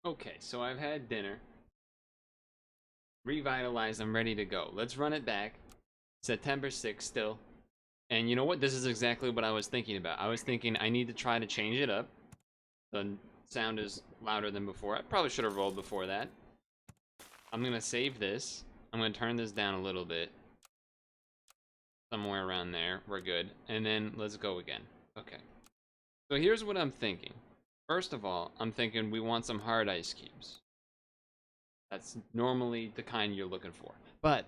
Okay, so I've had dinner. Revitalized, I'm ready to go. Let's run it back. September 6th still. And you know what? This is exactly what I was thinking about. I was thinking I need to try to change it up. The sound is louder than before. I probably should have rolled before that. I'm going to save this. I'm going to turn this down a little bit. Somewhere around there. We're good. And then let's go again. Okay. So here's what I'm thinking. First of all, I'm thinking we want some hard ice cubes. That's normally the kind you're looking for. But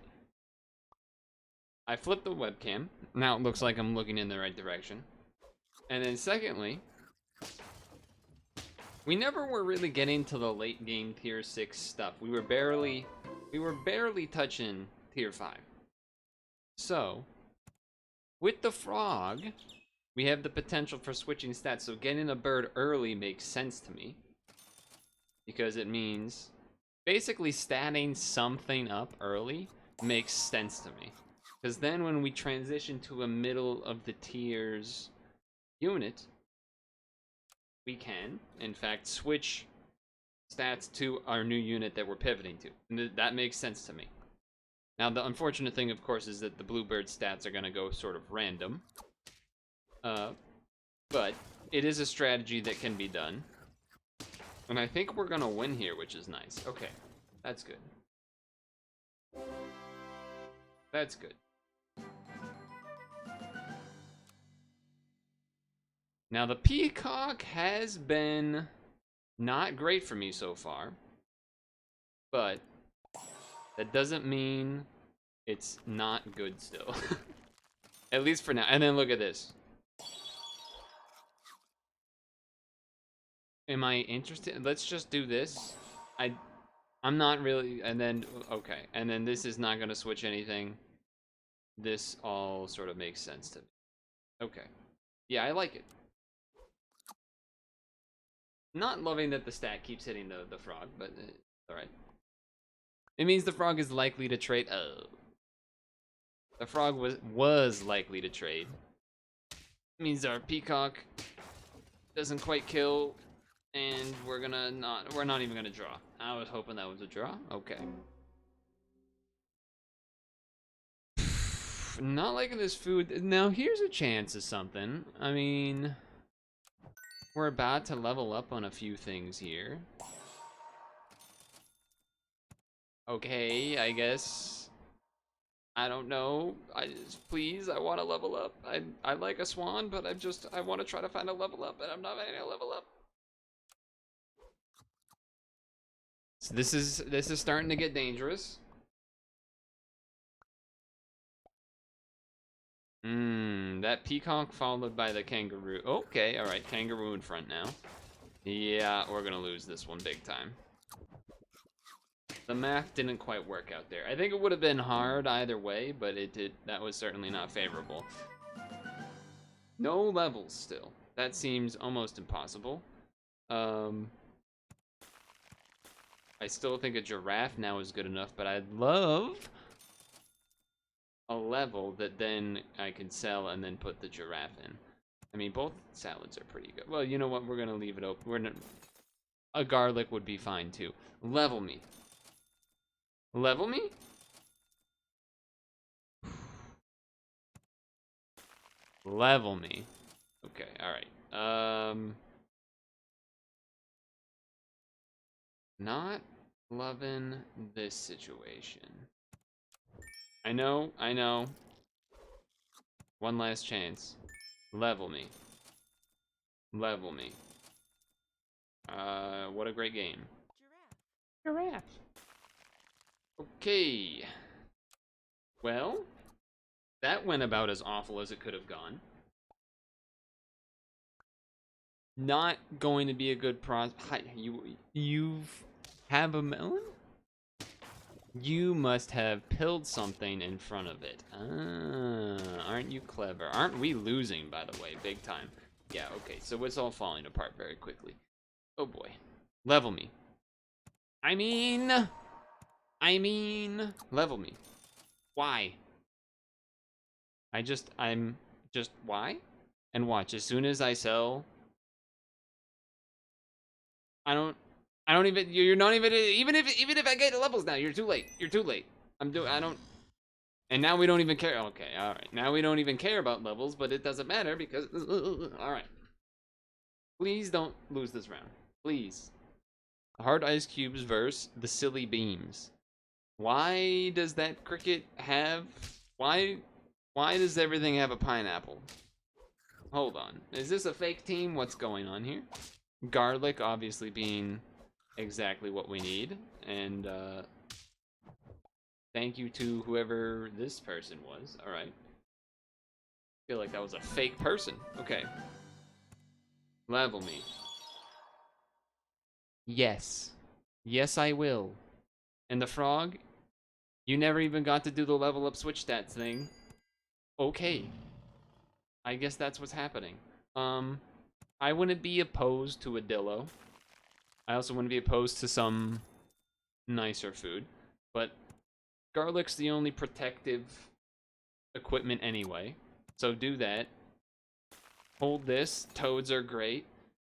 I flipped the webcam. Now it looks like I'm looking in the right direction. And then secondly, we never were really getting to the late game tier 6 stuff. We were barely touching tier 5. So, with the frog, we have the potential for switching stats. So getting a bird early makes sense to me. Because it means basically statting something up early makes sense to me. Because then when we transition to a middle of the tiers unit, we can, in fact, switch stats to our new unit that we're pivoting to. And that makes sense to me. Now, the unfortunate thing, of course, is that the bluebird stats are going to go sort of random. But it is a strategy that can be done. And I think we're going to win here, which is nice. Okay, that's good. That's good. Now, the peacock has been not great for me so far. But that doesn't mean it's not good still. At least for now. And then look at this. Am I interested? Let's just do this. I'm not really, and then, okay. And then this is not going to switch anything. This all sort of makes sense to me. Okay. Yeah, I like it. Not loving that the stat keeps hitting the frog, but alright. It means the frog is likely to trade. Oh. The frog was likely to trade. It means our peacock doesn't quite kill, and we're not even gonna draw. I was hoping that was a draw. Okay. Not liking this food. Now here's a chance of something. I mean, we're about to level up on a few things here. Okay, I guess. I don't know. Please, I want to level up. I like a swan, but I want to try to find a level up, and I'm not finding a level up. So this is starting to get dangerous. That peacock followed by the kangaroo. Okay, alright, kangaroo in front now. Yeah, we're gonna lose this one big time. The math didn't quite work out there. I think it would have been hard either way, but that was certainly not favorable. No levels still. That seems almost impossible. I still think a giraffe now is good enough, but I'd love a level that then I can sell and then put the giraffe in. I mean, both salads are pretty good. Well, you know what? We're gonna leave it open. A garlic would be fine too. Level me. Level me? Level me. Okay, alright. Not loving this situation. I know. One last chance. Level me. Level me. What a great game. Giraffe. Okay. Well, that went about as awful as it could have gone. Not going to be a good Hi, you've have a melon? You must have pilled something in front of it. Aren't you clever? Aren't we losing, by the way, big time? Yeah, okay, so it's all falling apart very quickly. Oh boy. Level me. I mean, level me. Why? I'm just, why? And watch, as soon as I sell, I I don't even. You're not even. Even if I get levels now, you're too late. You're too late. I don't. And now we don't even care. Okay, all right. Now we don't even care about levels, but it doesn't matter because. All right. Please don't lose this round. Please. Hard ice cubes versus the silly beams. Why does that cricket have? Why? Why does everything have a pineapple? Hold on. Is this a fake team? What's going on here? Garlic obviously being exactly what we need, and thank you to whoever this person was. All right. Feel like that was a fake person. Okay. Level me. Yes. Yes, I will. And the frog, you never even got to do the level up switch stats thing. Okay. I guess that's what's happening. I wouldn't be opposed to a Dillo. I also wouldn't be opposed to some nicer food. But garlic's the only protective equipment anyway. So do that. Hold this. Toads are great.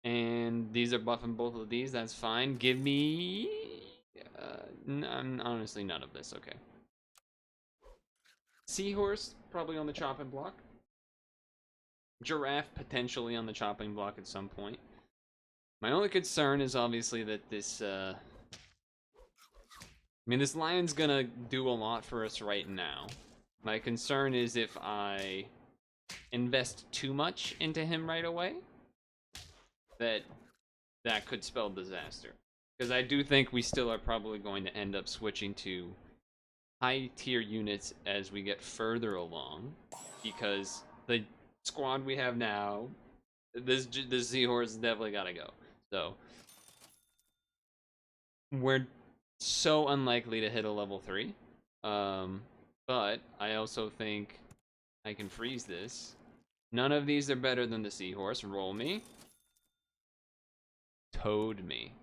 And these are buffing both of these. That's fine. Give me... honestly, none of this. Okay. Seahorse, probably on the chopping block. Giraffe, potentially on the chopping block at some point. My only concern is obviously that this... I mean, this lion's gonna do a lot for us right now. My concern is if I invest too much into him right away, that could spell disaster. Because I do think we still are probably going to end up switching to high tier units as we get further along. Because the squad we have now, this seahorse definitely gotta go. So, we're so unlikely to hit a level 3. But I also think I can freeze this. None of these are better than the seahorse. Roll me. Toad me.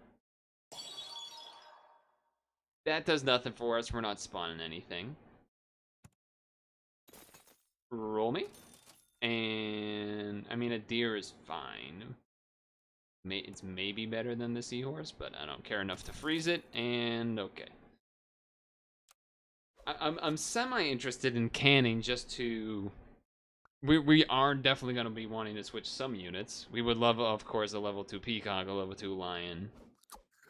That does nothing for us. We're not spawning anything. Roll me. And, I mean, a deer is fine. It's maybe better than the seahorse, but I don't care enough to freeze it. And, okay. I'm semi-interested in canning just to... We are definitely going to be wanting to switch some units. We would love, of course, a level 2 peacock, a level 2 lion.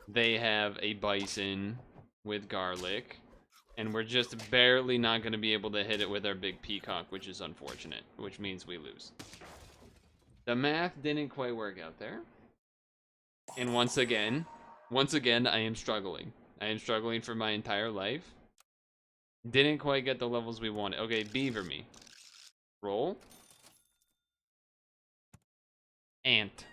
They have a bison with garlic. And we're just barely not going to be able to hit it with our big peacock, which is unfortunate. Which means we lose. The math didn't quite work out there. And once again, I am struggling. I am struggling for my entire life. Didn't quite get the levels we wanted. Okay, beaver me. Roll. Ant.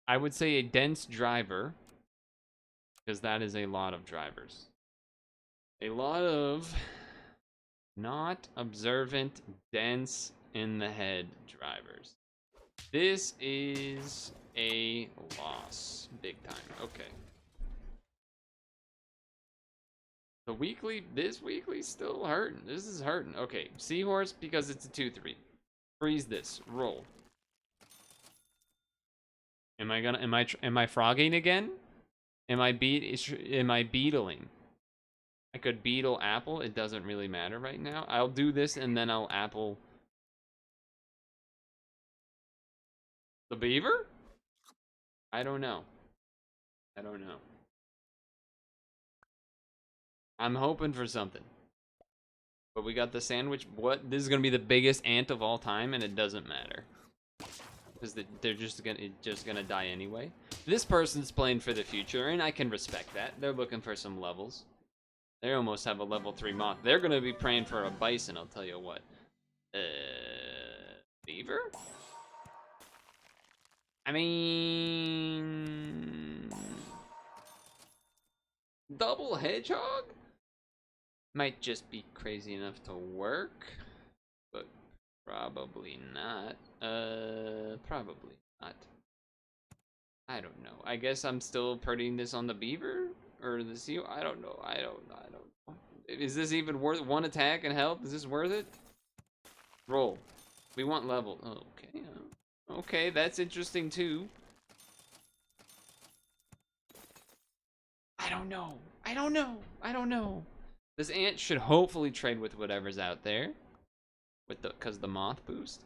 I would say a dense driver, because that is a lot of drivers. A lot of not observant, dense in the head drivers. This is a loss. Big time. Okay. This weekly's still hurting. This is hurting. Okay, seahorse because it's a 2-3. Freeze this. Roll. Am I frogging again? Am I beetling? I could beetle apple. It doesn't really matter right now. I'll do this and then I'll apple the beaver? I don't know. I don't know. I'm hoping for something. But we got the sandwich. What? This is gonna be the biggest ant of all time, and it doesn't matter. Because they're just gonna die anyway. This person's playing for the future, and I can respect that. They're looking for some levels. They almost have a level 3 moth. They're gonna be praying for a bison, I'll tell you what. Beaver? I mean... double hedgehog? Might just be crazy enough to work. But probably not. Probably not. I don't know. I guess I'm still putting this on the beaver? Or the seal? I don't know. I don't know. Is this even worth one attack and health? Is this worth it? Roll. We want level. Okay. Okay, that's interesting too. I don't know. I don't know. I don't know. This ant should hopefully trade with whatever's out there. With the, cause the moth boost.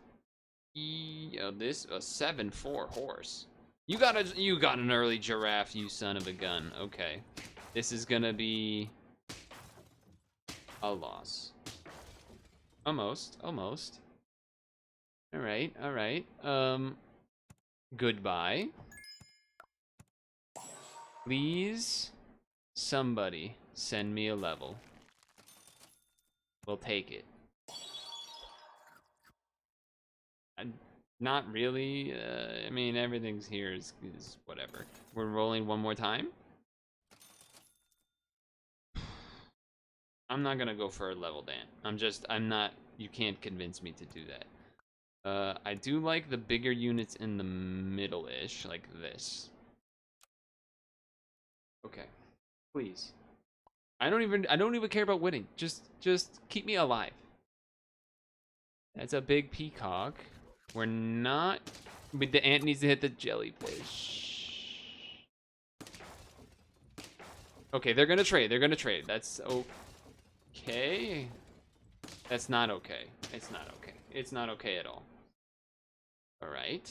This a 7-4 horse. You got an early giraffe, you son of a gun. Okay. This is gonna be a loss. Almost, almost. Alright, alright. Goodbye. Please, somebody send me a level. We'll take it. Not really. I mean, everything's here is whatever. We're rolling one more time. I'm not gonna go for a level Dan. I'm not, you can't convince me to do that. I do like the bigger units in the middle-ish, like this. Okay, please. I don't even care about winning. Just keep me alive. That's a big peacock. We're not, but the ant needs to hit the jellyfish. Okay, they're gonna trade. They're gonna trade. That's okay. That's not okay. It's not okay. It's not okay at all. All right.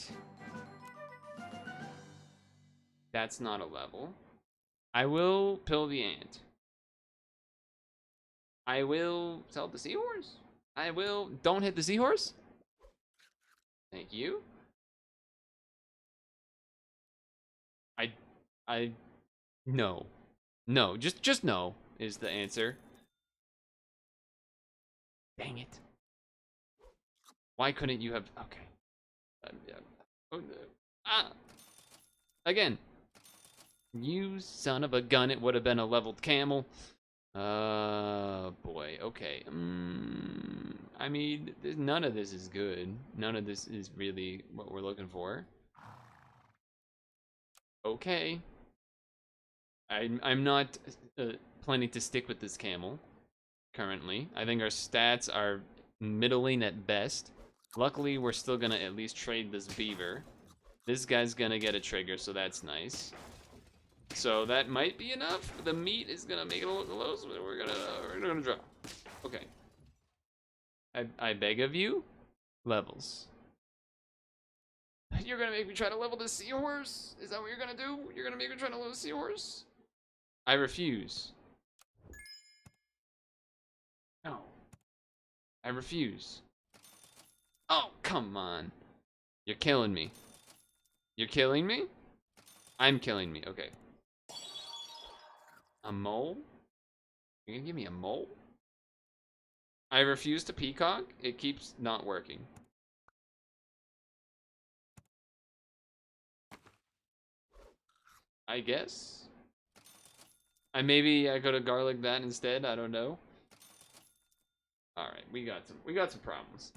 That's not a level. I will pill the ant. I will sell the seahorse. I will. Don't hit the seahorse. Thank you. I no. No, just no is the answer. Dang it. Why couldn't you have, okay. Again. You son of a gun, it would have been a leveled camel. Boy, okay. I mean, none of this is good. None of this is really what we're looking for. Okay. I'm not planning to stick with this camel currently. I think our stats are middling at best. Luckily, we're still gonna at least trade this beaver. This guy's gonna get a trigger, so that's nice. So that might be enough. The meat is gonna make it a little low, so we're gonna draw. Okay. I beg of you, levels. You're gonna make me try to level the seahorse? Is that what you're gonna do? You're gonna make me try to level the seahorse? I refuse. No. I refuse. Oh, come on. You're killing me. You're killing me? I'm killing me. Okay. A mole? You're gonna give me a mole? I refuse to peacock. It keeps not working. I guess. Maybe I could have garlic that instead. I don't know. All right, we got some problems.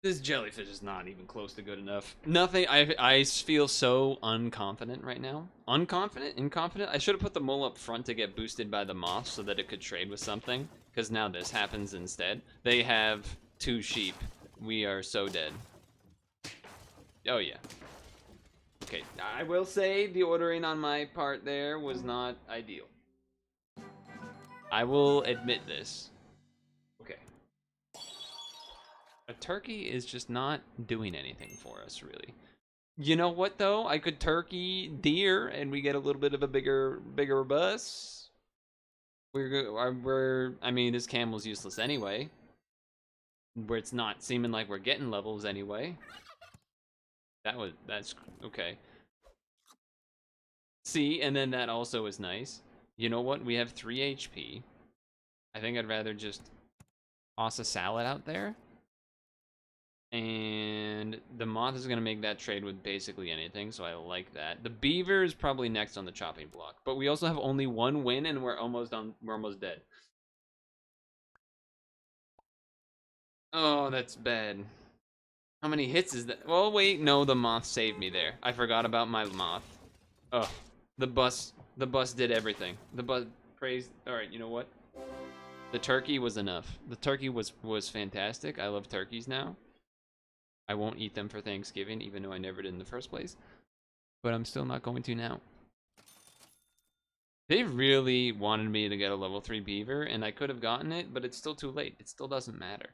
This jellyfish is not even close to good enough. Nothing. I feel so unconfident right now. Unconfident? Inconfident? I should have put the mole up front to get boosted by the moth so that it could trade with something. Because now this happens instead. They have 2 sheep. We are so dead. Oh yeah. Okay, I will say the ordering on my part there was not ideal. I will admit this. Okay. A turkey is just not doing anything for us, really. You know what, though? I could turkey deer, and we get a little bit of a bigger bus. I mean, this camel's useless anyway. Where it's not seeming like we're getting levels anyway. That's okay. See, and then that also is nice. You know what? We have 3 HP. I think I'd rather just toss a salad out there. And the moth is going to make that trade with basically anything, so I like that. The beaver is probably next on the chopping block. But we also have only 1 win, and we're almost dead. Oh, that's bad. How many hits is that? Well, wait, no, the moth saved me there. I forgot about my moth. Oh, the bus did everything. The bus praised. All right, you know what? The turkey was enough. The turkey was fantastic. I love turkeys now. I won't eat them for Thanksgiving, even though I never did in the first place. But I'm still not going to now. They really wanted me to get a level 3 beaver, and I could have gotten it, but it's still too late. It still doesn't matter.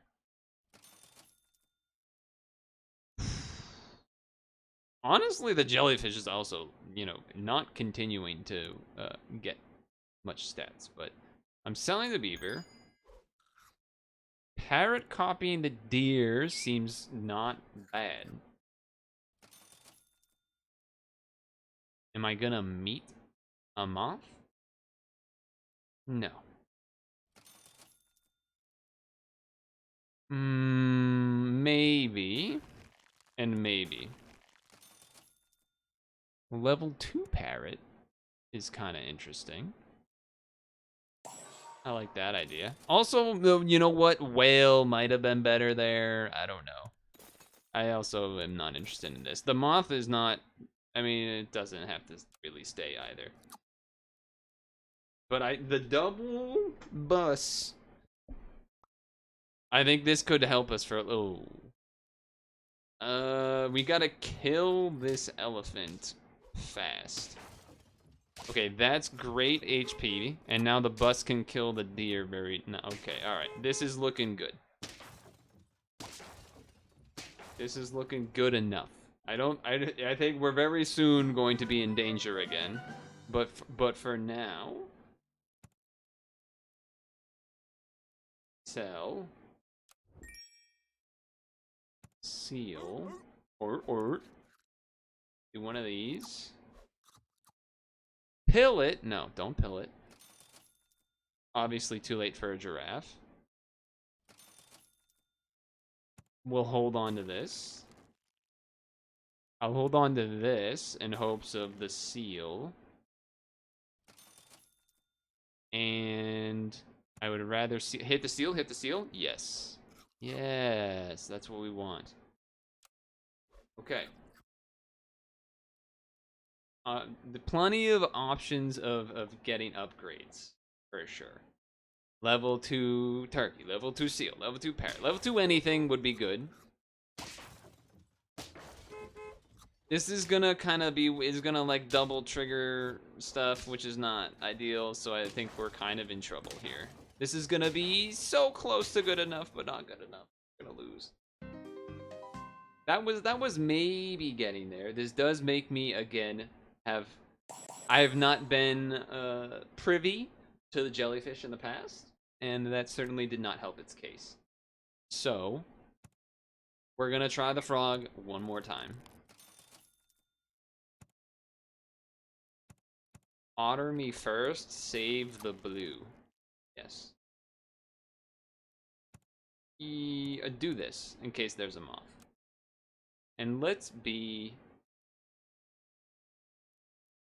Honestly, the jellyfish is also, you know, not continuing to get much stats, but I'm selling the beaver. Parrot copying the deer seems not bad. Am I gonna meet a moth? No. Maybe. And maybe. Level 2 parrot is kind of interesting. I like that idea. Also, you know what? Whale might have been better there. I don't know. I also am not interested in this. The moth is not... I mean, it doesn't have to really stay either. But the double bus... I think this could help us for... Oh. We gotta kill this elephant fast. Okay, that's great HP, and now the bus can kill the deer very... No, okay, alright. This is looking good. This is looking good enough. I think we're very soon going to be in danger again. But for now... Sell. Seal. Or. Do one of these. Pill it. No, don't pill it. Obviously too late for a giraffe. We'll hold on to this. I'll hold on to this in hopes of the seal. And I would rather hit the seal, hit the seal. Yes. Yes, that's what we want. Okay. Plenty of options of getting upgrades, for sure. Level 2 turkey, level 2 seal, level 2 parrot, level 2 anything would be good. This is gonna like double trigger stuff, which is not ideal, so I think we're kind of in trouble here. This is gonna be so close to good enough, but not good enough. We're gonna lose. That was maybe getting there. This does make me again I have not been privy to the jellyfish in the past, and that certainly did not help its case. So we're gonna try the frog one more time. Otter me first, save the blue. Yes. Do this in case there's a moth. And let's be...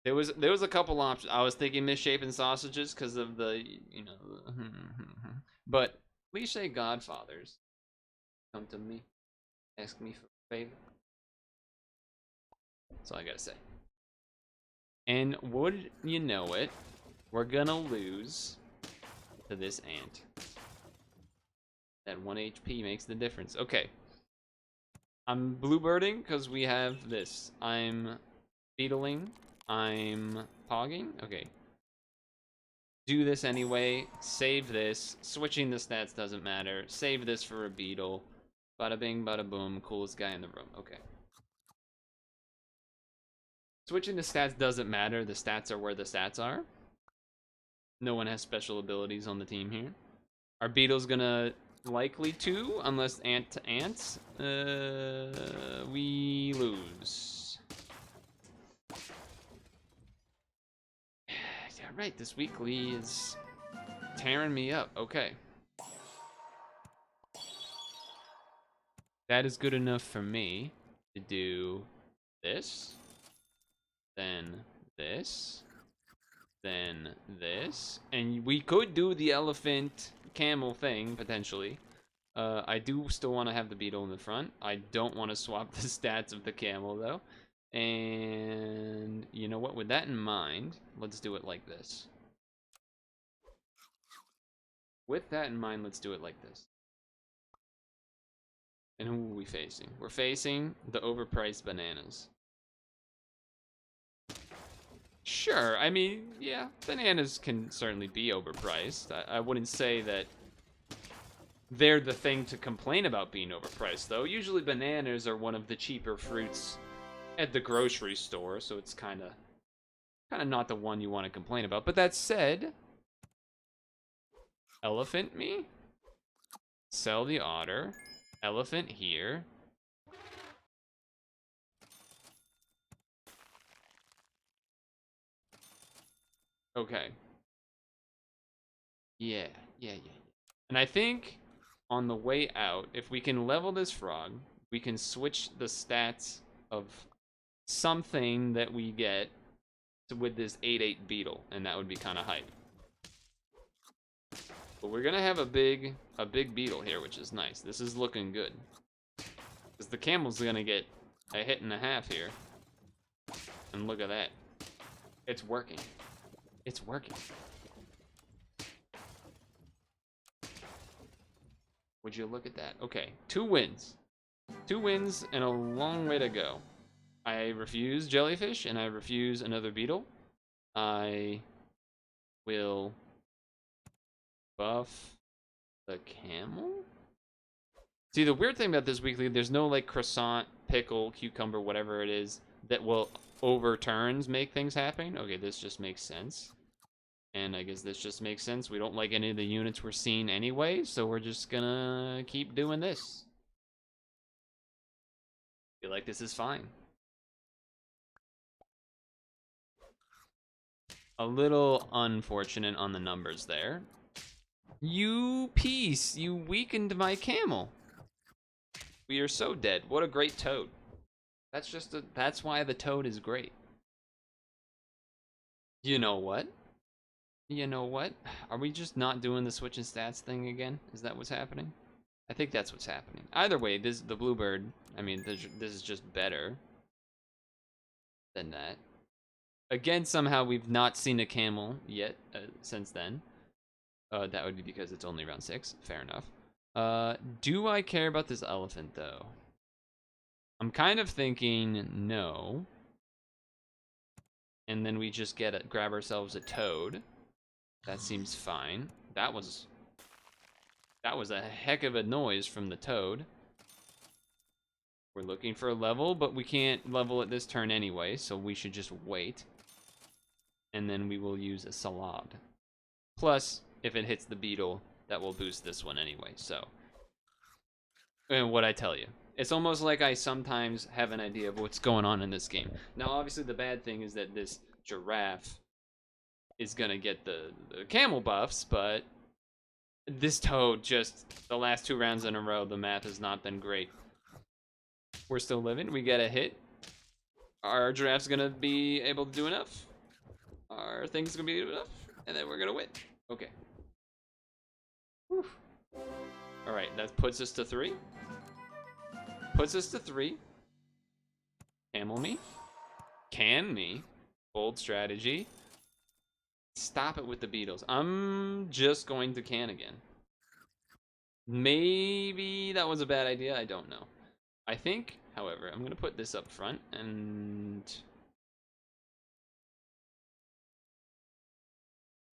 There was a couple options. I was thinking misshapen sausages because of the, you know, but cliche godfathers come to me, ask me for a favor. That's all I gotta say. And would you know it, we're gonna lose to this ant. That 1 HP makes the difference. Okay. I'm bluebirding because we have this. I'm beetling. I'm pogging. Okay. Do this anyway. Save this. Switching the stats doesn't matter. Save this for a beetle. Bada bing, bada boom. Coolest guy in the room. Okay. Switching the stats doesn't matter. The stats are where the stats are. No one has special abilities on the team here. Our beetle's gonna likely to, unless ant to ants. We lose. Yeah, right. This weekly is tearing me up. Okay. That is good enough for me to do this, then this, then this, and we could do the elephant camel thing potentially. I do still want to have the beetle in the front. I don't want to swap the stats of the camel though. And you know what? With that in mind, let's do it like this. With that in mind, let's do it like this. And who are we facing? We're facing the overpriced bananas. Sure, I mean, yeah, bananas can certainly be overpriced. I wouldn't say that they're the thing to complain about being overpriced, though. Usually bananas are one of the cheaper fruits at the grocery store, so it's kind of not the one you want to complain about. But that said, elephant me? Sell the otter. Elephant here. Okay. Yeah. And I think on the way out, if we can level this frog, we can switch the stats of something that we get with this 8-8 beetle, and that would be kind of hype. But we're gonna have a big beetle here, which is nice. This is looking good. Because the camel's gonna get a hit and a half here. And look at that. It's working. It's working. Would you look at that? Okay, 2 wins. 2 wins and a long way to go. I refuse jellyfish and I refuse another beetle. I will buff the camel? See, the weird thing about this weekly, there's no like croissant, pickle, cucumber, whatever it is, that will overturns make things happen. Okay, this just makes sense. And I guess this just makes sense. We don't like any of the units we're seeing anyway, so we're just gonna keep doing this. Feel like this is fine. A little unfortunate on the numbers there. You piece, you weakened my camel. We are so dead. What a great toad. That's why the toad is great. You know what? You know what? Are we just not doing the switching stats thing again? Is that what's happening? I think that's what's happening. Either way, the bluebird, I mean, this is just better than that. Again, somehow we've not seen a camel yet since then. That would be because it's only round 6. Fair enough. Do I care about this elephant, though? I'm kind of thinking no. And then we just grab ourselves a toad. That seems fine. That was a heck of a noise from the toad. We're looking for a level, but we can't level it this turn anyway, so we should just wait. And then we will use a salad. Plus, if it hits the beetle, that will boost this one anyway, so. And what I tell you. It's almost like I sometimes have an idea of what's going on in this game. Now, obviously, the bad thing is that this giraffe is gonna get the camel buffs, but this toad just, the last 2 rounds in a row, the math has not been great. We're still living. We get a hit. Our giraffe's gonna be able to do enough. Our thing's gonna be enough, and then we're gonna win. Okay. Whew. All right, that puts us to 3. Puts us to 3. Camel me. Can me. Bold strategy. Stop it with the beetles. I'm just going to can again. Maybe that was a bad idea. I don't know. I think, however, I'm going to put this up front and...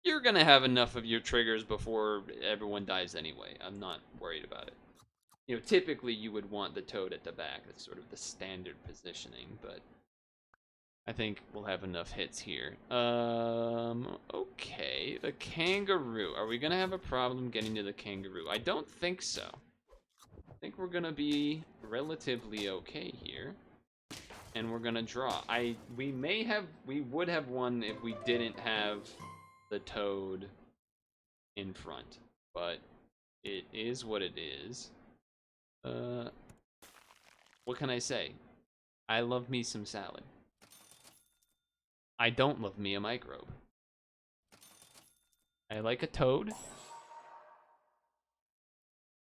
You're going to have enough of your triggers before everyone dies anyway. I'm not worried about it. You know, typically you would want the toad at the back. That's sort of the standard positioning, but I think we'll have enough hits here. Okay, the kangaroo. Are we gonna have a problem getting to the kangaroo? I don't think so. I think we're gonna be relatively okay here. And we're gonna draw. We would have won if we didn't have the toad in front. But it is what it is. What can I say? I love me some salad. I don't love me a microbe. I like a toad.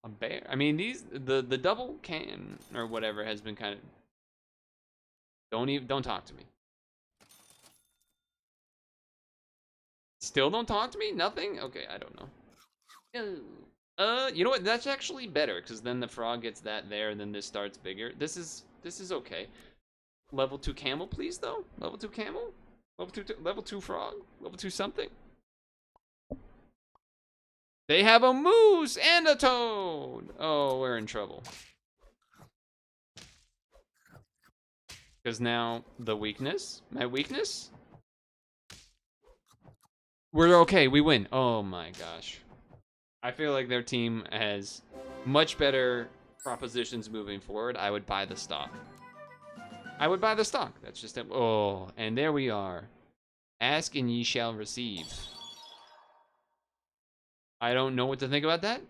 A bear. I mean, the double can or whatever has been kind of. Don't talk to me. Still don't talk to me? Nothing? Okay, I don't know. You know what? That's actually better, because then the frog gets that there, and then this starts bigger. This is okay. Level 2 camel, please, though? Level 2 camel? Level 2 frog? Level 2 something? They have a moose and a toad! Oh, we're in trouble. Because now, the weakness? My weakness? We're okay, we win. Oh my gosh. I feel like their team has much better propositions moving forward. I would buy the stock. I would buy the stock. That's just it. Oh, and there we are. Ask and ye shall receive. I don't know what to think about that.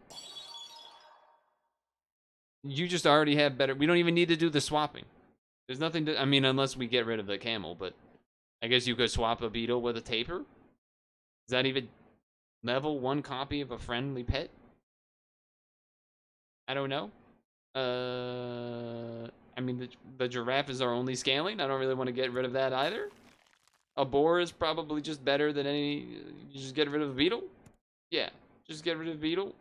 You just already have better. We don't even need to do the swapping. There's nothing to, I mean, unless we get rid of the camel, but I guess you could swap a beetle with a tapir. Is that even level 1 copy of a friendly pet? I don't know. I mean, the giraffe is our only scaling. I don't really want to get rid of that either. A boar is probably just better than any. You just get rid of the beetle. Yeah, just get rid of the beetle.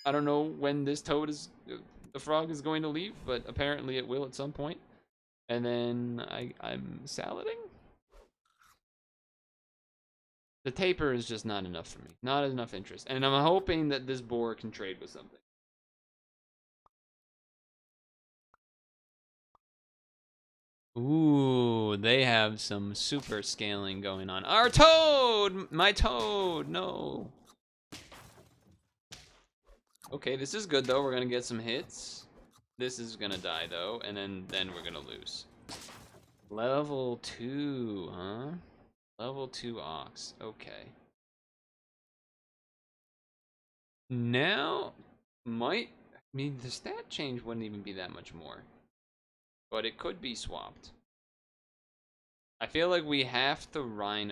I don't know when this toad is, the frog is going to leave, but apparently it will at some point. And then I'm salading. The tapir is just not enough for me. Not enough interest. And I'm hoping that this boar can trade with something. Ooh, they have some super scaling going on. Our toad! My toad! No. Okay, this is good though. We're gonna get some hits. This is gonna die though, and then we're gonna lose. Level 2, huh? Level 2 ox. Okay. Now, I mean, the stat change wouldn't even be that much more. But it could be swapped. I feel like we have to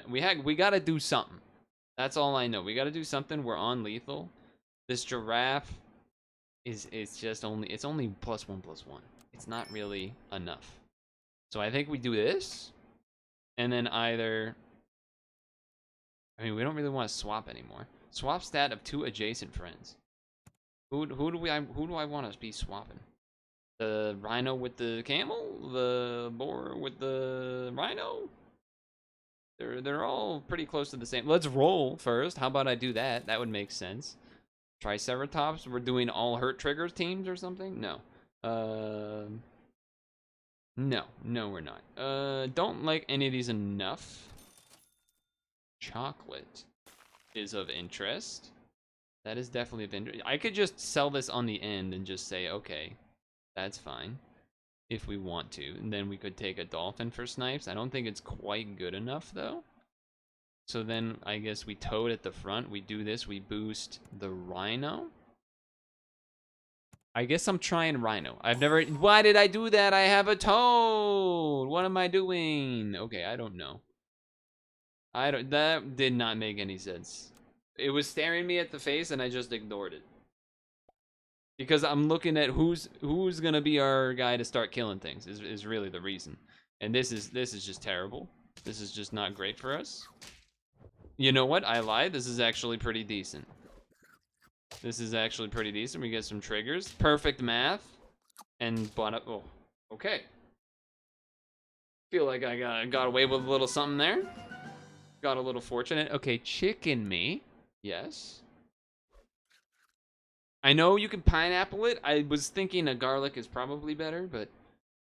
we gotta do something. That's all I know. We gotta do something. We're on lethal. This giraffe it's just only, it's only +1/+1. It's not really enough. So I think we do this, and then either, I mean, we don't really want to swap anymore. Swap stat of 2 adjacent friends. Who do I want to be swapping? The rhino with the camel? The boar with the rhino? They're all pretty close to the same. Let's roll first. How about I do that? That would make sense. Triceratops. We're doing all hurt triggers teams or something? No. No, we're not. Don't like any of these enough. Chocolate is of interest. That is definitely of interest. I could just sell this on the end and just say, okay, that's fine, if we want to. And then we could take a dolphin for snipes. I don't think it's quite good enough, though. So then I guess we toad at the front. We do this. We boost the rhino. I guess I'm trying rhino. I've never... Why did I do that? I have a toad. What am I doing? Okay, I don't know. That did not make any sense. It was staring me at the face and I just ignored it. Because I'm looking at who's gonna be our guy to start killing things is really the reason. And this is just terrible. This is just not great for us. You know what? I lied. This is actually pretty decent. This is actually pretty decent. We get some triggers. Perfect math. And oh, okay. Feel like I got away with a little something there. Got a little fortunate. Okay, chicken me. Yes. I know you can pineapple it. I was thinking a garlic is probably better, but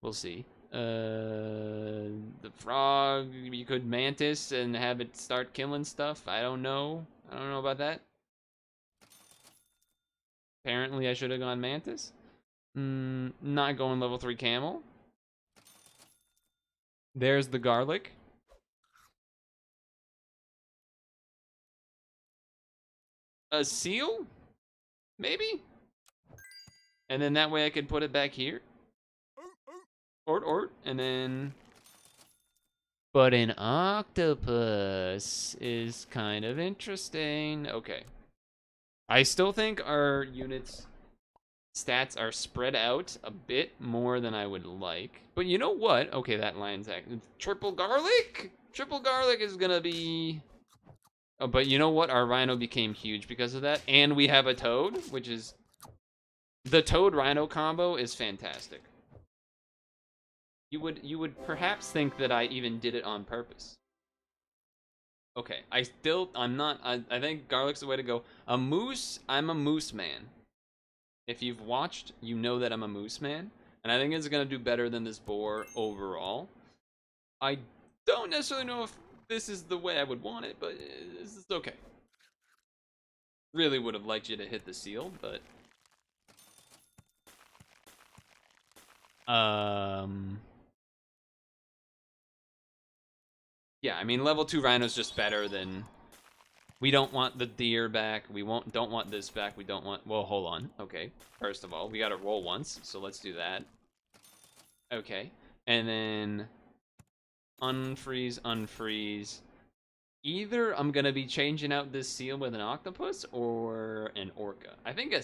we'll see. The frog, you could mantis and have it start killing stuff. I don't know. I don't know about that. Apparently I should have gone mantis. Not going level 3 camel. There's the garlic. A seal? Maybe? And then that way I could put it back here. And then... But an octopus is kind of interesting. Okay. I still think our units' stats are spread out a bit more than I would like. But you know what? Okay, that lion's act. Triple garlic? Triple garlic is gonna be Oh, but you know what? Our rhino became huge because of that. And we have a toad, which is... The toad-rhino combo is fantastic. You would perhaps think that I even did it on purpose. Okay, I'm not, I think garlic's the way to go. A moose, I'm a moose man. If you've watched, you know that I'm a moose man. And I think it's going to do better than this boar overall. I don't necessarily know if this is the way I would want it, but this is okay. Really would have liked you to hit the seal, but... Yeah, I mean, level 2 rhino's just better than... We don't want the deer back. We don't want this back. We don't want... Well, hold on. Okay. First of all, we gotta roll once, so let's do that. Okay. And then... Unfreeze, unfreeze. Either I'm gonna be changing out this seal with an octopus or an orca. I think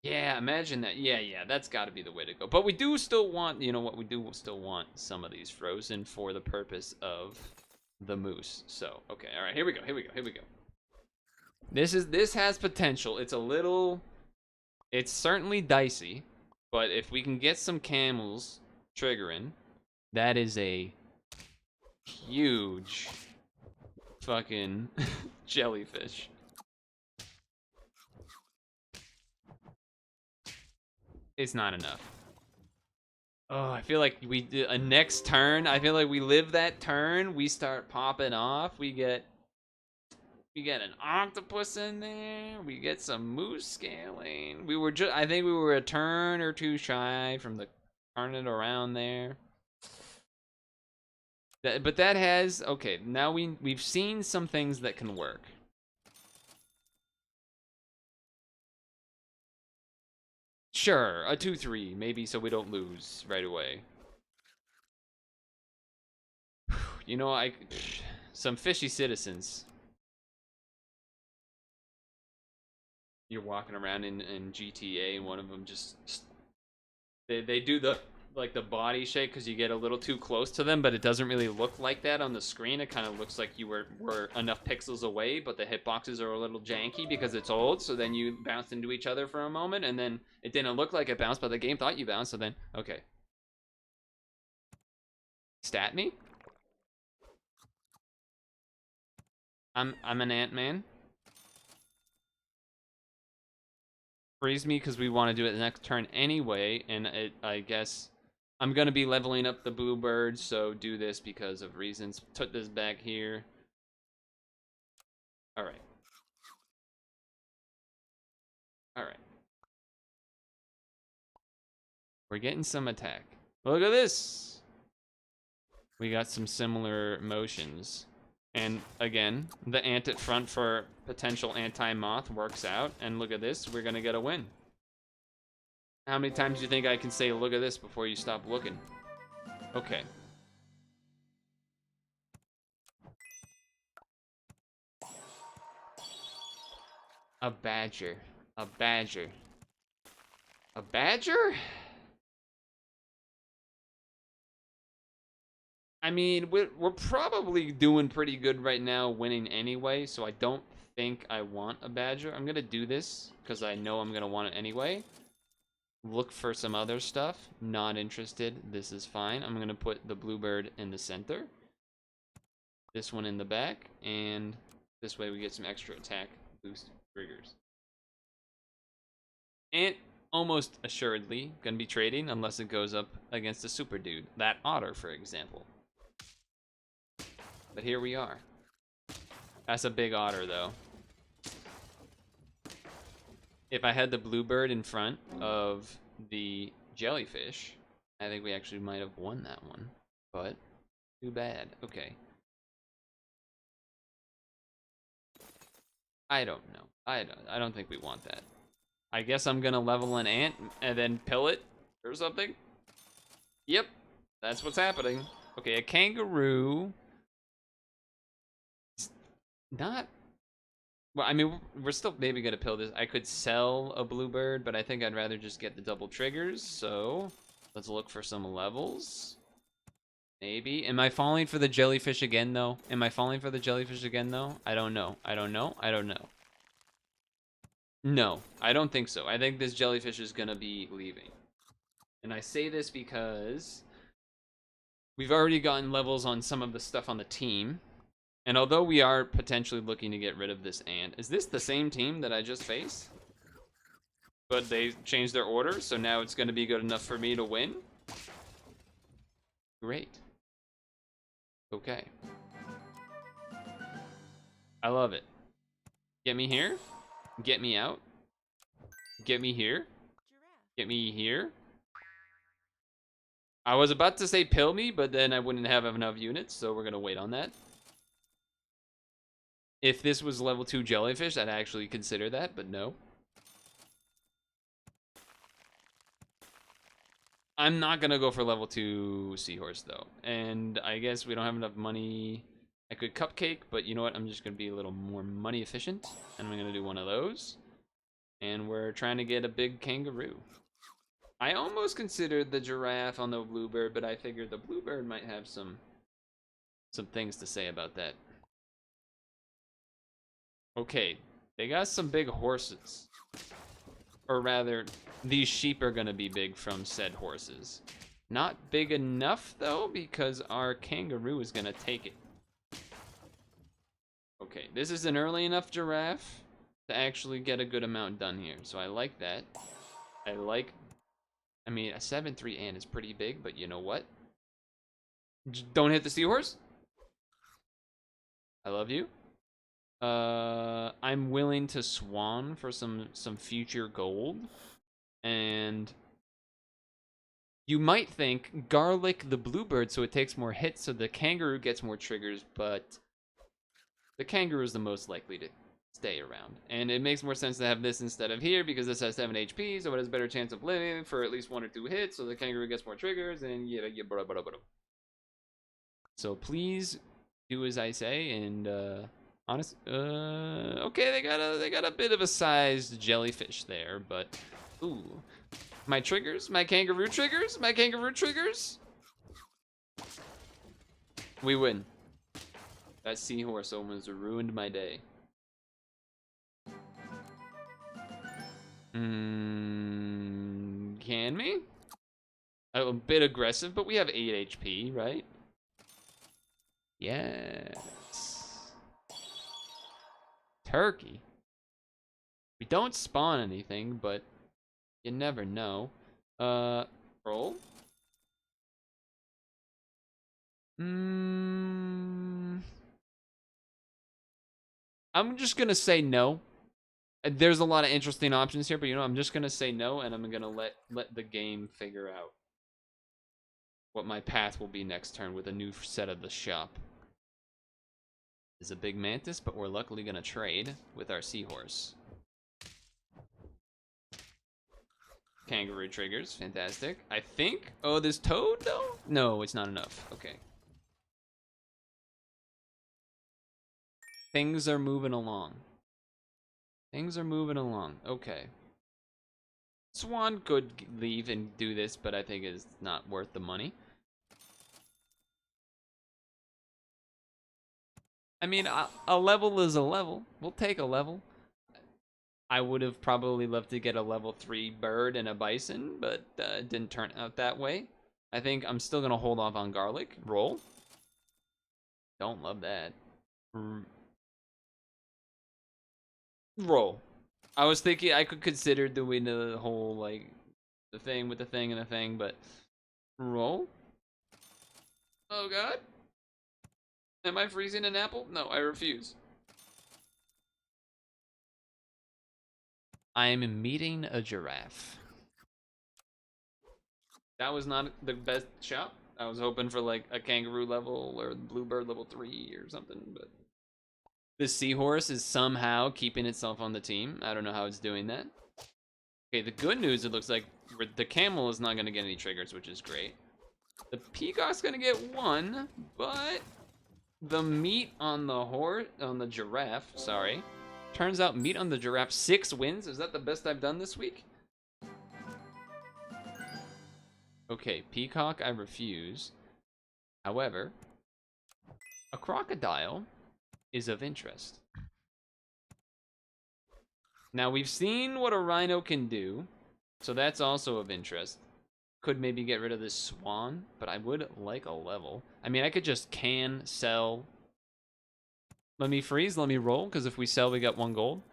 yeah, imagine that. Yeah, that's gotta be the way to go. But we do still want, you know what, we do still want some of these frozen for the purpose of the moose. So, okay, alright, here we go. This has potential. It's certainly dicey, but if we can get some camels triggering, that is a huge fucking jellyfish. It's not enough. Oh, I feel like we did a next turn. I feel like we live that turn. We start popping off. We get an octopus in there. We get some moose scaling. I think we were a turn or two shy from the turning around there. But that has, okay, now we've seen some things that can work. Sure, a 2-3, maybe, so we don't lose right away. You know, some fishy citizens. You're walking around in GTA, and one of them just they do the the body shake because you get a little too close to them, but it doesn't really look like that on the screen. It kind of looks like you were enough pixels away, but the hitboxes are a little janky because it's old. So then you bounced into each other for a moment, and then it didn't look like it bounced, but the game thought you bounced. So then, okay, stat me. I'm an Ant-Man. Freeze me because we want to do it the next turn anyway, and I guess I'm gonna be leveling up the bluebird, so do this because of reasons. Put this back here. All right. All right. We're getting some attack. Look at this. We got some similar motions. And again, the ant at front for potential anti-moth works out. And look at this, we're gonna get a win. How many times do you think I can say look at this before you stop looking? Okay. A badger. A badger. A badger? I mean, we're probably doing pretty good right now, winning anyway, so I don't think I want a badger. I'm gonna do this, because I know I'm gonna want it anyway. Look for some other stuff. Not interested. This is fine. I'm gonna put the bluebird in the center. This one in the back, and this way we get some extra attack boost triggers. And almost assuredly gonna be trading unless it goes up against a super dude. That otter, for example. But here we are. That's a big otter, though. If I had the bluebird in front of the jellyfish, I think we actually might have won that one. But, too bad. Okay. I don't know. I don't think we want that. I guess I'm gonna level an ant and then pill it or something. Yep. That's what's happening. Okay, a kangaroo. Not... Well, I mean, we're still maybe gonna pill this. I could sell a bluebird, but I think I'd rather just get the double triggers, so let's look for some levels. Maybe. Am I falling for the jellyfish again, though? Am I falling for the jellyfish again, though? I don't know. I don't know. I don't know. No, I don't think so. I think this jellyfish is gonna be leaving. And I say this because we've already gotten levels on some of the stuff on the team. And although we are potentially looking to get rid of this ant, is this the same team that I just faced? But they changed their order, so now it's gonna be good enough for me to win? Great. Okay. I love it. Get me here. Get me out. Get me here. Get me here. I was about to say pill me, but then I wouldn't have enough units, so we're gonna wait on that. If this was level 2 jellyfish, I'd actually consider that, but no. I'm not gonna go for level 2 seahorse though. And I guess we don't have enough money. I could cupcake, but you know what? I'm just gonna be a little more money efficient. And I'm gonna do one of those. And we're trying to get a big kangaroo. I almost considered the giraffe on the bluebird, but I figured the bluebird might have some things to say about that. Okay, they got some big horses. Or rather, these sheep are gonna be big from said horses. Not big enough though, because our kangaroo is gonna take it. Okay, this is an early enough giraffe to actually get a good amount done here. So I like that. I mean, a 7-3 ant is pretty big, but you know what? Don't hit the seahorse. I love you. I'm willing to swan for some future gold. And you might think garlic the bluebird so it takes more hits so the kangaroo gets more triggers, but the kangaroo is the most likely to stay around. And it makes more sense to have this instead of here because this has 7 HP, so it has a better chance of living for at least 1 or 2 hits, so the kangaroo gets more triggers, and yeah. So please do as I say, and okay, they got a bit of a sized jellyfish there, but ooh, my triggers, my kangaroo triggers. We win. That seahorse almost ruined my day. Can we? A bit aggressive, but we have 8 HP, right? Yes. Turkey. We don't spawn anything, but you never know. Roll. I'm just gonna say no. There's a lot of interesting options here, but you know, I'm just gonna say no, and I'm gonna let the game figure out what my path will be next turn with a new set of the shop. Is a big mantis, but we're luckily gonna trade with our seahorse. Kangaroo triggers, fantastic. I think. Oh, this toad though? No, it's not enough. Okay. Things are moving along. Okay. Swan could leave and do this, but I think it's not worth the money. I mean, a level is a level. We'll take a level. I would have probably loved to get a level 3 bird and a bison, but it didn't turn out that way. I think I'm still going to hold off on garlic. Roll. Don't love that. Roll. I was thinking I could consider doing the whole, like, the thing with the thing and the thing, but roll. Oh, God. Am I freezing an apple? No, I refuse. I am meeting a giraffe. That was not the best shot. I was hoping for like a kangaroo level or bluebird level 3 or something, but the seahorse is somehow keeping itself on the team. I don't know how it's doing that. Okay, the good news, it looks like the camel is not going to get any triggers, which is great. The peacock's going to get 1, but the meat on the giraffe, sorry. Turns out meat on the giraffe, 6 wins. Is that the best I've done this week? Okay, peacock, I refuse. However, a crocodile is of interest. Now, we've seen what a rhino can do, so that's also of interest. Could maybe get rid of this swan, but I would like a level. I mean, I could just sell. Let me freeze, let me roll, because if we sell, we got 1 gold.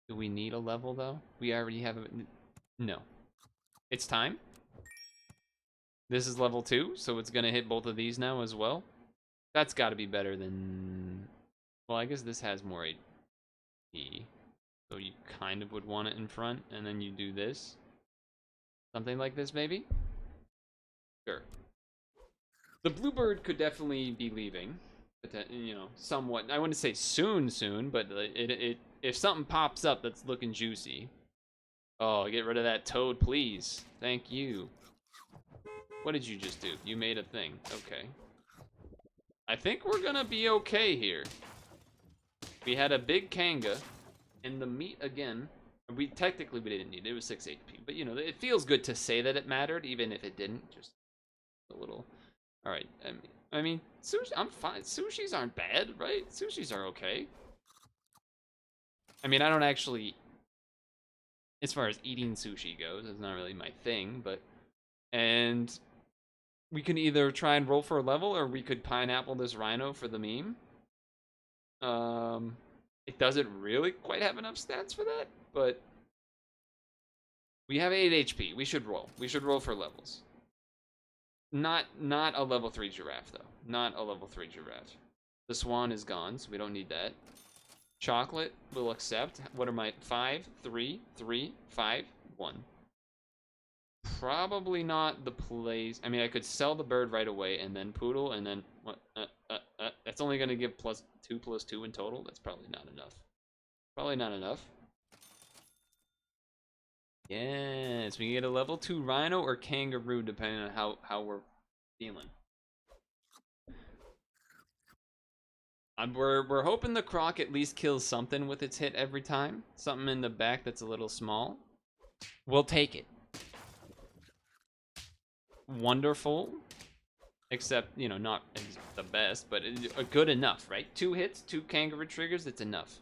Do we need a level, though? We already have a... No. It's time. This is level 2, so it's going to hit both of these now as well. That's got to be better than... Well, I guess this has more HP. So you kind of would want it in front, and then you do this. Something like this, maybe? Sure. The bluebird could definitely be leaving. You know, somewhat. I wouldn't say soon, but if something pops up that's looking juicy. Oh, get rid of that toad, please. Thank you. What did you just do? You made a thing. Okay. I think we're gonna be okay here. We had a big kanga, and the meat again. We technically we didn't need it. It was 6 HP, but you know it feels good to say that it mattered, even if it didn't. Just a little. All right. I mean, sushi. I'm fine. Sushis aren't bad, right? Sushis are okay. I mean, I don't actually. As far as eating sushi goes, it's not really my thing, but and we can either try and roll for a level, or we could pineapple this rhino for the meme. It doesn't really quite have enough stats for that, but we have 8 HP. We should roll. We should roll for levels. Not a level 3 giraffe, though. Not a level 3 giraffe. The swan is gone, so we don't need that. Chocolate will accept. What are my 5, 3, 3, 5, 1. Probably not the place. I mean, I could sell the bird right away and then Purtle and then what? That's only going to give +2 in total. That's probably not enough. Probably not enough. Yes, we can get a level 2 rhino or kangaroo depending on how we're feeling. We're hoping the croc at least kills something with its hit every time. Something in the back that's a little small. We'll take it. Wonderful. Except, you know, not the best, but good enough, right? 2 hits, 2 kangaroo triggers, it's enough.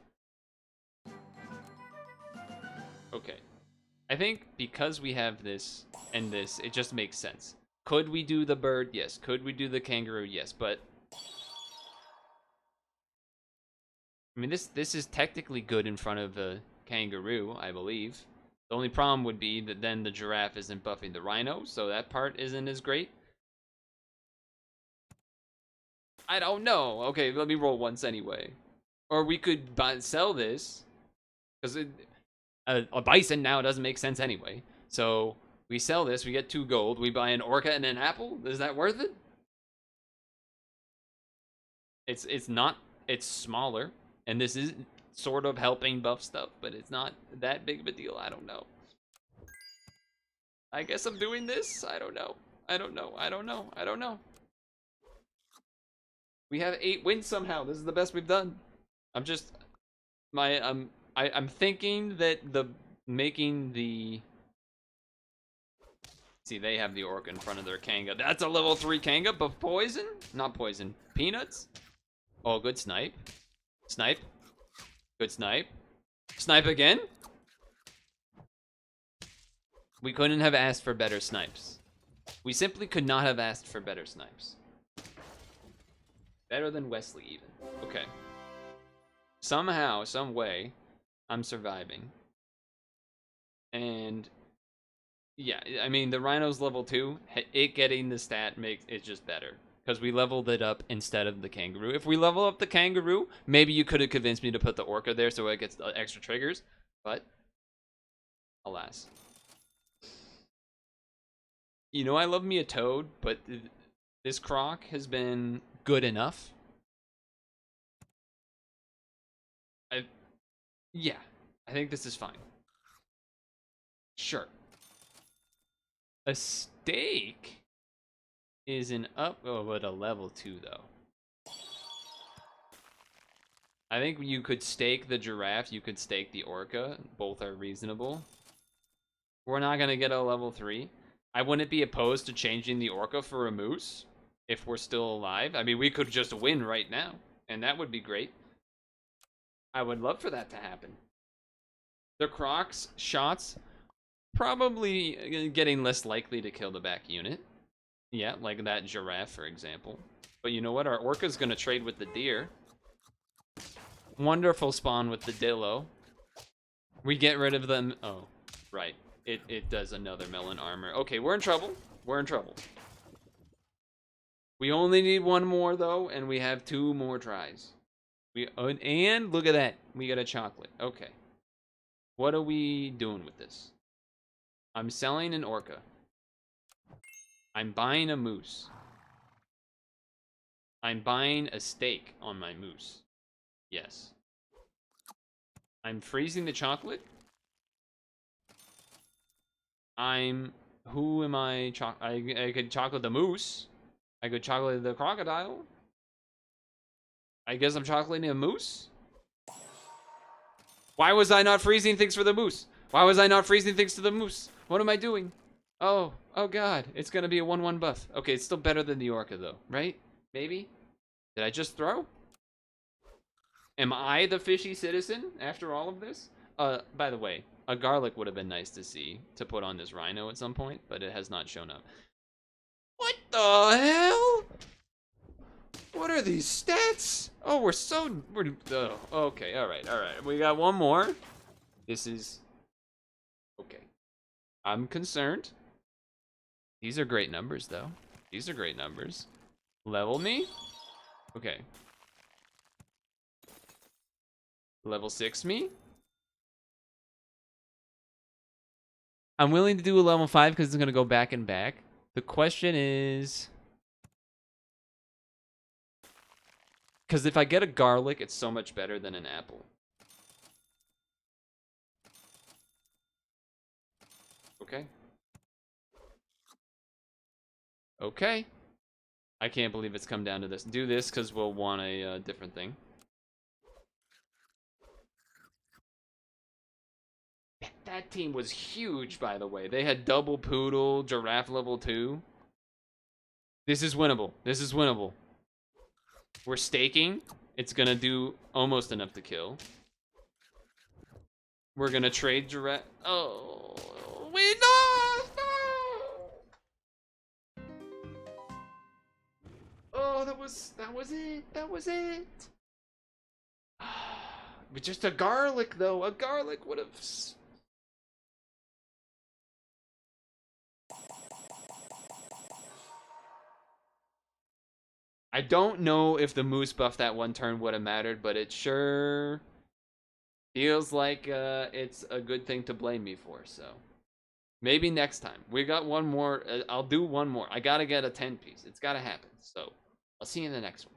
Okay. I think because we have this and this, it just makes sense. Could we do the bird? Yes. Could we do the kangaroo? Yes, but... I mean, this is technically good in front of a kangaroo, I believe. The only problem would be that then the giraffe isn't buffing the rhino, so that part isn't as great. I don't know. Okay, let me roll once anyway. Or we could sell this, because a bison now doesn't make sense anyway. So we sell this, we get 2 gold, we buy an orca and an apple. Is that worth it? It's not. It's smaller, and this is sort of helping buff stuff, but it's not that big of a deal. I don't know. I guess I'm doing this. I don't know. I don't know. I don't know. I don't know. We have 8 wins somehow. This is the best we've done. I'm just I'm thinking that making the see, they have the orc in front of their kanga. That's a level 3 kanga, but poison? Not poison. Peanuts? Oh, good snipe. Snipe. Good snipe. Snipe again? We couldn't have asked for better snipes. We simply could not have asked for better snipes. Better than Wesley, even. Okay. Somehow, some way, I'm surviving. And yeah, I mean, the rhino's level 2. It getting the stat makes it just better. Because we leveled it up instead of the kangaroo. If we level up the kangaroo, maybe you could have convinced me to put the orca there so it gets extra triggers. But, alas. You know, I love me a toad, but this croc has been good enough. Yeah, I think this is fine. Sure. A steak is an but a level 2 though. I think you could stake the giraffe, you could stake the orca. Both are reasonable. We're not gonna get a level 3. I wouldn't be opposed to changing the orca for a moose if we're still alive. I mean, we could just win right now, and that would be great. I would love for that to happen. The Croc's shots probably getting less likely to kill the back unit. Yeah, like that giraffe, for example. But you know what? Our orca's gonna trade with the deer. Wonderful spawn with the dillo. We get rid of them. Oh, right. It does another melon armor. Okay, we're in trouble. We're in trouble. We only need one more, though, and we have 2 more tries. And look at that. We got a chocolate. Okay. What are we doing with this? I'm selling an orca. I'm buying a moose. I'm buying a steak on my moose. Yes. I'm freezing the chocolate. Who am I? I could chocolate the moose. I could chocolate the crocodile. I guess I'm chocolating a moose. Why was I not freezing things for the moose? Why was I not freezing things to the moose? What am I doing? Oh God. It's gonna be a 1-1 buff. Okay, it's still better than the orca though, right? Maybe? Did I just throw? Am I the fishy citizen after all of this? By the way, a garlic would have been nice to see to put on this rhino at some point, but it has not shown up. What the hell? What are these stats? Oh, okay, all right. We got one more. This is okay. I'm concerned. These are great numbers, though. These are great numbers. Level me? Okay. Level 6 me? I'm willing to do a level 5 because it's going to go back and back. The question is... because if I get a garlic, it's so much better than an apple. Okay. Okay. I can't believe it's come down to this. Do this because we'll want a different thing. That team was huge, by the way. They had double poodle, giraffe level 2. This is winnable. This is winnable. We're staking. It's going to do almost enough to kill. We're going to trade giraffe. Oh, we lost! No! Oh, that was it. That was it. But just a garlic, though. A garlic would have... I don't know if the moose buff that one turn would have mattered, but it sure feels like it's a good thing to blame me for, so. Maybe next time. We got one more. I'll do one more. I gotta get a 10 piece. It's gotta happen, so. I'll see you in the next one.